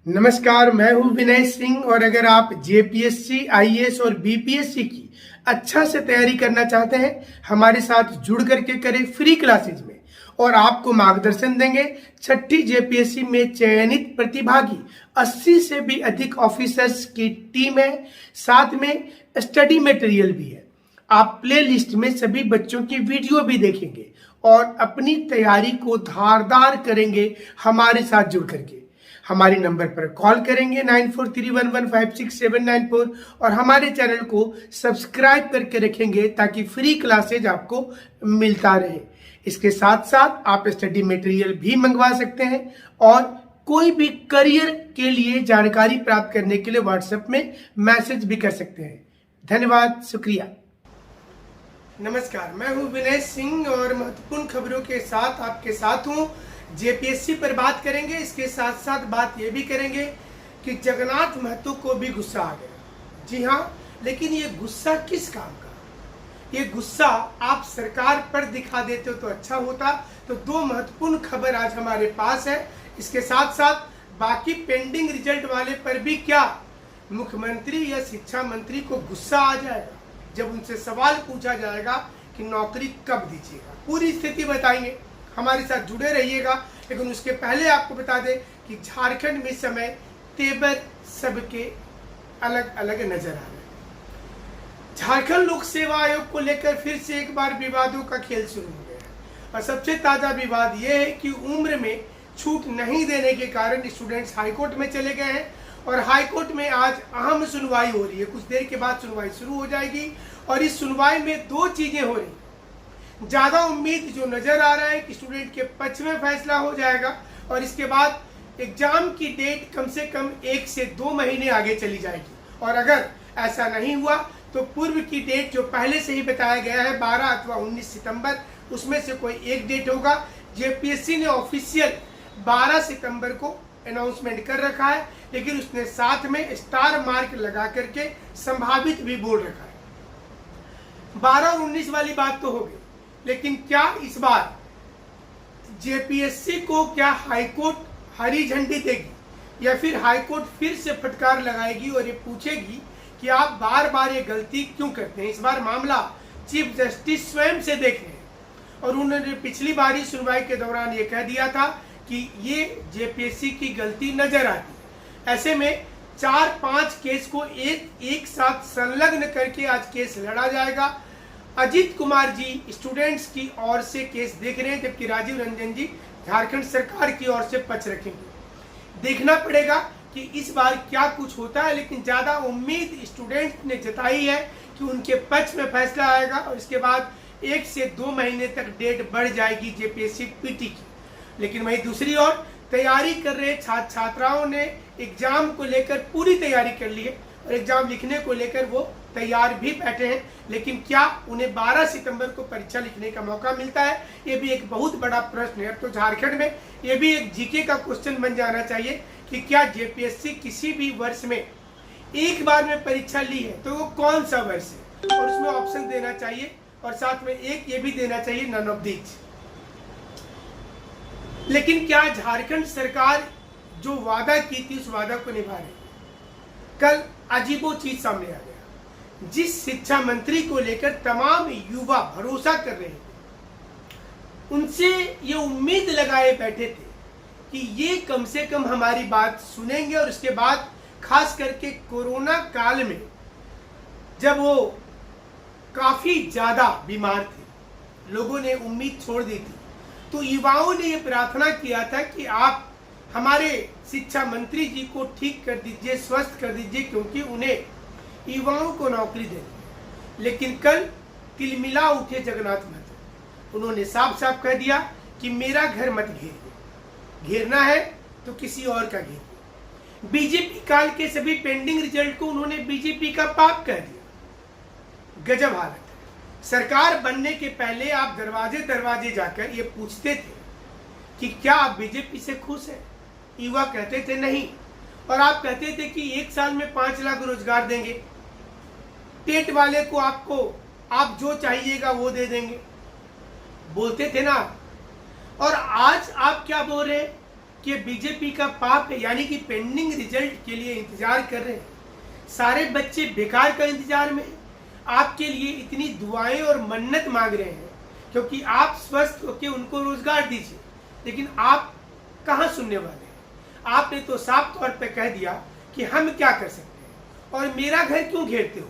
नमस्कार, मैं हूं विनय सिंह। और अगर आप जेपीएससी, आईएएस और बीपीएससी की अच्छा से तैयारी करना चाहते हैं, हमारे साथ जुड़ करके करें फ्री क्लासेज में और आपको मार्गदर्शन देंगे। छठी जेपीएससी में चयनित प्रतिभागी 80 से भी अधिक ऑफिसर्स की टीम है, साथ में स्टडी मटेरियल भी है। आप प्ले लिस्ट में सभी बच्चों की वीडियो भी देखेंगे और अपनी तैयारी को धारदार करेंगे हमारे साथ जुड़ करके। हमारे नंबर पर कॉल करेंगे 9431156794 और हमारे चैनल को सब्सक्राइब करके रखेंगे ताकि फ्री क्लासेज आपको मिलता रहे। इसके साथ साथ आप स्टडी मटेरियल भी मंगवा सकते हैं और कोई भी करियर के लिए जानकारी प्राप्त करने के लिए व्हाट्सएप में मैसेज भी कर सकते हैं। धन्यवाद, शुक्रिया। नमस्कार, मैं हूं विनय सिंह और महत्वपूर्ण खबरों के साथ आपके साथ हूं। जेपीएससी पर बात करेंगे, इसके साथ साथ बात ये भी करेंगे कि जगन्नाथ महतो को भी गुस्सा आ गया। जी हाँ, लेकिन ये गुस्सा किस काम का? ये गुस्सा आप सरकार पर दिखा देते हो तो अच्छा होता। तो दो महत्वपूर्ण खबर आज हमारे पास है। इसके साथ साथ बाकी पेंडिंग रिजल्ट वाले पर भी क्या मुख्यमंत्री या शिक्षा मंत्री को गुस्सा आ जाएगा जब उनसे सवाल पूछा जाएगा कि नौकरी कब दीजिएगा? पूरी स्थिति बताएंगे, हमारे साथ जुड़े रहिएगा। लेकिन उसके पहले आपको बता दें कि झारखंड में समय तेवर सबके अलग अलग नजर आ रहे। झारखंड लोक सेवा आयोग को लेकर फिर से एक बार विवादों का खेल शुरू हो गया है और सबसे ताजा विवाद यह है कि उम्र में छूट नहीं देने के कारण स्टूडेंट्स हाईकोर्ट में चले गए हैं और हाईकोर्ट में आज अहम सुनवाई हो रही है। कुछ देर के बाद सुनवाई शुरू हो जाएगी और इस सुनवाई में दो चीजें हो रही। ज्यादा उम्मीद जो नजर आ रहा है कि स्टूडेंट के पक्ष में फैसला हो जाएगा और इसके बाद एग्जाम की डेट कम से कम 1 से 2 महीने आगे चली जाएगी। और अगर ऐसा नहीं हुआ तो पूर्व की डेट जो पहले से ही बताया गया है 12 अथवा 19 सितंबर, उसमें से कोई एक डेट होगा। जेपीएससी ने ऑफिशियल 12 सितंबर को अनाउंसमेंट कर रखा है, लेकिन उसने साथ में स्टार मार्क लगा करके संभावित भी बोल रखा है। 12 और 19 वाली बात तो हो गई, लेकिन क्या इस बार जेपीएससी को क्या हाईकोर्ट हरी झंडी देगी या फिर हाईकोर्ट फिर से फटकार लगाएगी और ये पूछेगी कि आप बार बार ये गलती क्यों करते हैं? इस बार मामला चीफ जस्टिस स्वयं से देख रहे हैं और उन्होंने पिछली बारी सुनवाई के दौरान ये कह दिया था कि ये जेपीएससी की गलती नजर आती है। ऐसे में 4-5 केस को एक साथ संलग्न करके आज केस लड़ा जाएगा। अजीत कुमार जी स्टूडेंट्स की ओर से केस देख रहे हैं, जबकि राजीव रंजन जी झारखंड सरकार की ओर से पक्ष रखेंगे। देखना पड़ेगा कि इस बार क्या कुछ होता है, लेकिन ज्यादा उम्मीद स्टूडेंट ने जताई है कि उनके पक्ष में फैसला आएगा और इसके बाद 1 से 2 महीने तक डेट बढ़ जाएगी जेपीएससी पीटी की। लेकिन वहीं दूसरी ओर तैयारी कर रहे छात्र छात्राओं ने एग्जाम को लेकर पूरी तैयारी कर ली है और एग्जाम लिखने को लेकर वो तैयार भी बैठे हैं। लेकिन क्या उन्हें 12 सितंबर को परीक्षा लिखने का मौका मिलता है? ये भी एक बहुत बड़ा प्रश्न है। तो झारखंड में ये भी एक जीके का क्वेश्चन बन जाना चाहिए कि क्या जेपीएससी किसी भी वर्ष में एक बार में परीक्षा ली है तो वो कौन सा वर्ष है, और उसमें ऑप्शन देना चाहिए और साथ में एक ये भी देना चाहिए नन ऑफ दीज। लेकिन क्या झारखंड सरकार जो वादा की थी उस वादा को निभा रही? कल अजीबो चीज सामने आ गया। जिस शिक्षा मंत्री को लेकर तमाम युवा भरोसा कर रहे थे, उनसे ये उम्मीद लगाए बैठे थे कि ये कम से कम हमारी बात सुनेंगे और उसके बाद खास करके कोरोना काल में जब वो काफी ज्यादा बीमार थे, लोगों ने उम्मीद छोड़ दी थी, तो युवाओं ने ये प्रार्थना किया था कि आप हमारे शिक्षा मंत्री जी को ठीक कर दीजिए, स्वस्थ कर दीजिए, क्योंकि उन्हें युवाओं को नौकरी देनी है। लेकिन कल तिलमिला उठे जगन्नाथ महतो। उन्होंने साफ साफ कह दिया कि मेरा घर मत घेरिए, घेरना है तो किसी और का घेरिए। बीजेपी काल के सभी पेंडिंग रिजल्ट को उन्होंने बीजेपी का पाप कह दिया। गजब हालत है। सरकार बनने के पहले आप दरवाजे दरवाजे जाकर ये पूछते थे कि क्या आप बीजेपी से खुश हैं? युवा कहते थे नहीं, और आप कहते थे कि 1 साल में 5 लाख रोजगार देंगे, टेट वाले को आपको आप जो चाहिएगा वो दे देंगे, बोलते थे ना। और आज आप क्या बोल रहे हैं कि बीजेपी का पाप है, यानी कि पेंडिंग रिजल्ट के लिए इंतजार कर रहे हैं। सारे बच्चे बेकार का इंतजार में आपके लिए इतनी दुआएं और मन्नत मांग रहे हैं क्योंकि आप स्वस्थ होकर उनको रोजगार दीजिए, लेकिन आप कहाँ सुनने वाले हैं। आपने तो साफ तौर पे कह दिया कि हम क्या कर सकते हैं और मेरा घर क्यों घेरते हो।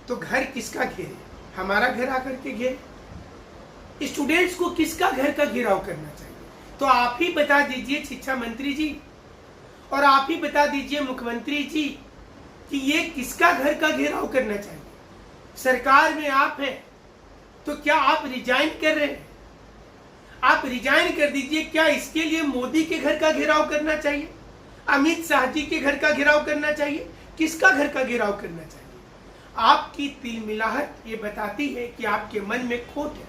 तो घर किसका घेरे? हमारा घर आकर के घेरे। स्टूडेंट्स को किसका घर का घेराव करना चाहिए? तो आप ही बता दीजिए शिक्षा मंत्री जी, और आप ही बता दीजिए मुख्यमंत्री जी कि ये किसका घर का घेराव करना चाहिए। सरकार में आप हैं तो क्या आप रिजाइन कर रहे हैं? आप रिजाइन कर दीजिए। क्या इसके लिए मोदी के घर का घेराव करना चाहिए, अमित शाह जी के घर का घेराव करना चाहिए? किसका घर का घेराव करना चाहिए? आपकी तिलमिलाहट ये बताती है कि आपके मन में खोट है।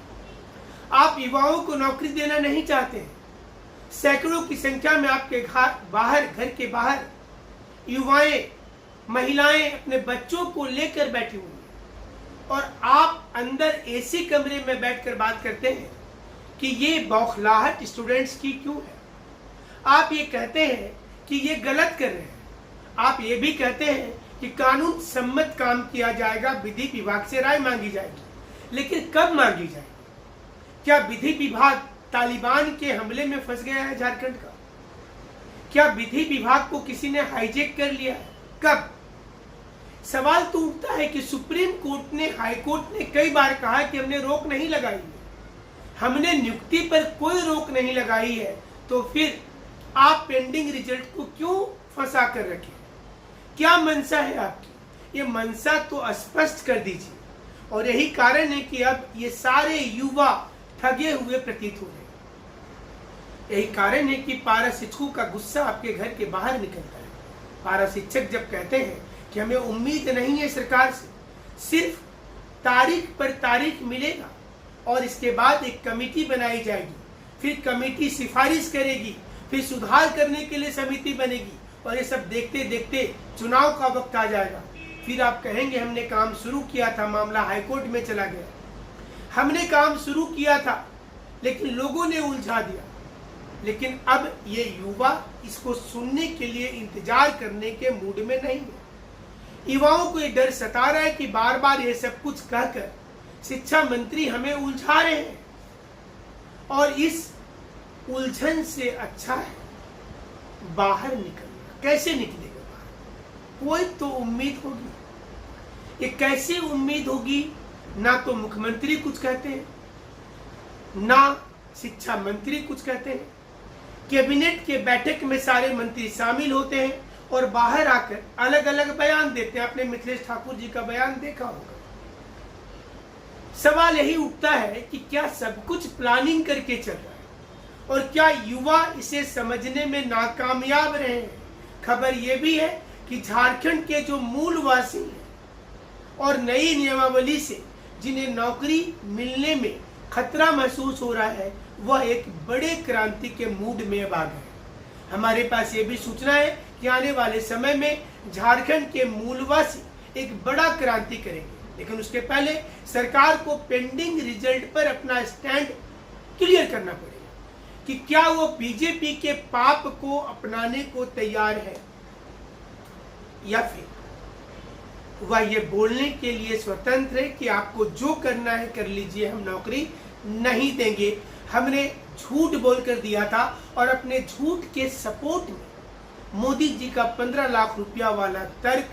आप युवाओं को नौकरी देना नहीं चाहते हैं। सैकड़ों की संख्या में आपके घर के बाहर युवाएं, महिलाएं अपने बच्चों को लेकर बैठी हुई हैं और आप अंदर एसी कमरे में बैठकर बात करते हैं कि ये बौखलाहट स्टूडेंट्स की क्यों है। आप ये कहते हैं कि ये गलत कर रहे हैं। आप ये भी कहते हैं कि कानून सम्मत काम किया जाएगा, विधि विभाग से राय मांगी जाएगी, लेकिन कब मांगी जाएगी? क्या विधि विभाग तालिबान के हमले में फंस गया है झारखंड का? क्या विधि विभाग को किसी ने हाईजैक कर लिया है? कब? सवाल तो उठता है कि सुप्रीम कोर्ट ने, हाई कोर्ट ने कई बार कहा कि हमने रोक नहीं लगाई है, हमने नियुक्ति पर कोई रोक नहीं लगाई है, तो फिर आप पेंडिंग रिजल्ट को क्यों फंसा कर रखे? क्या मंशा है आपकी? ये मंशा तो स्पष्ट कर दीजिए। और यही कारण है कि अब ये सारे युवा ठगे हुए प्रतीत हो रहे हैं। यही कारण है कि पारा शिक्षकों का गुस्सा आपके घर के बाहर निकलता है। पारा शिक्षक जब कहते हैं कि हमें उम्मीद नहीं है सरकार से, सिर्फ तारीख पर तारीख मिलेगा और इसके बाद एक कमेटी बनाई जाएगी, फिर कमेटी सिफारिश करेगी, फिर सुधार करने के लिए समिति बनेगी और ये सब देखते देखते चुनाव का वक्त आ जाएगा। फिर आप कहेंगे हमने काम शुरू किया था, मामला हाईकोर्ट में चला गया। हमने काम शुरू किया था लेकिन लोगों ने उलझा दिया। लेकिन अब ये युवा इसको सुनने के लिए इंतजार करने के मूड में नहीं है। युवाओं को ये डर सता रहा है कि बार बार ये सब कुछ कहकर शिक्षा मंत्री हमें उलझा रहे हैं और इस उलझन से अच्छा है बाहर निकलना। कैसे निकलेगा बाहर? कोई तो उम्मीद होगी। ये कैसे उम्मीद होगी? ना तो मुख्यमंत्री कुछ कहते हैं, ना शिक्षा मंत्री कुछ कहते हैं। कैबिनेट के बैठक में सारे मंत्री शामिल होते हैं और बाहर आकर अलग अलग बयान देते हैं। आपने मिथिलेश ठाकुर जी का बयान देखा होगा। सवाल यही उठता है कि क्या सब कुछ प्लानिंग करके चल रहा है और क्या युवा इसे समझने में नाकामयाब रहे हैं? खबर यह भी है कि झारखंड के जो मूलवासी हैं और नई नियमावली से जिन्हें नौकरी मिलने में खतरा महसूस हो रहा है, वह एक बड़े क्रांति के मूड में अब आ गए। हमारे पास ये भी सूचना है कि आने वाले समय में झारखंड के मूलवासी एक बड़ा क्रांति करेंगे, लेकिन उसके पहले सरकार को पेंडिंग रिजल्ट पर अपना स्टैंड क्लियर करना पड़ेगा कि क्या वो बीजेपी के पाप को अपनाने को तैयार है या फिर वह ये बोलने के लिए स्वतंत्र है कि आपको जो करना है कर लीजिए, हम नौकरी नहीं देंगे। हमने झूठ बोलकर दिया था और अपने झूठ के सपोर्ट में मोदी जी का 15 लाख रुपया वाला तर्क,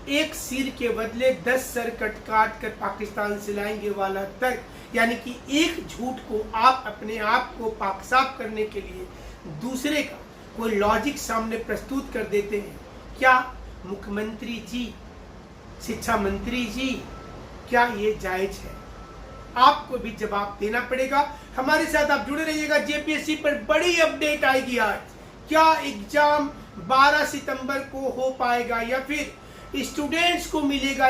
एक सिर के बदले 10 सर काट कर पाकिस्तान से लाएंगे वाला तर्क, यानी कि एक झूठ को आप अपने आप को पाक साफ करने के लिए दूसरे का कोई लॉजिक सामने प्रस्तुत कर देते हैं। क्या मुख्यमंत्री जी, शिक्षा मंत्री जी, क्या ये जायज है? आपको भी जवाब देना पड़ेगा। हमारे साथ आप जुड़े रहिएगा। जेपीएससी पर बड़ी अपडेट आएगी आज। क्या एग्जाम 12 सितंबर को हो पाएगा या फिर स्टूडेंट्स को मिलेगा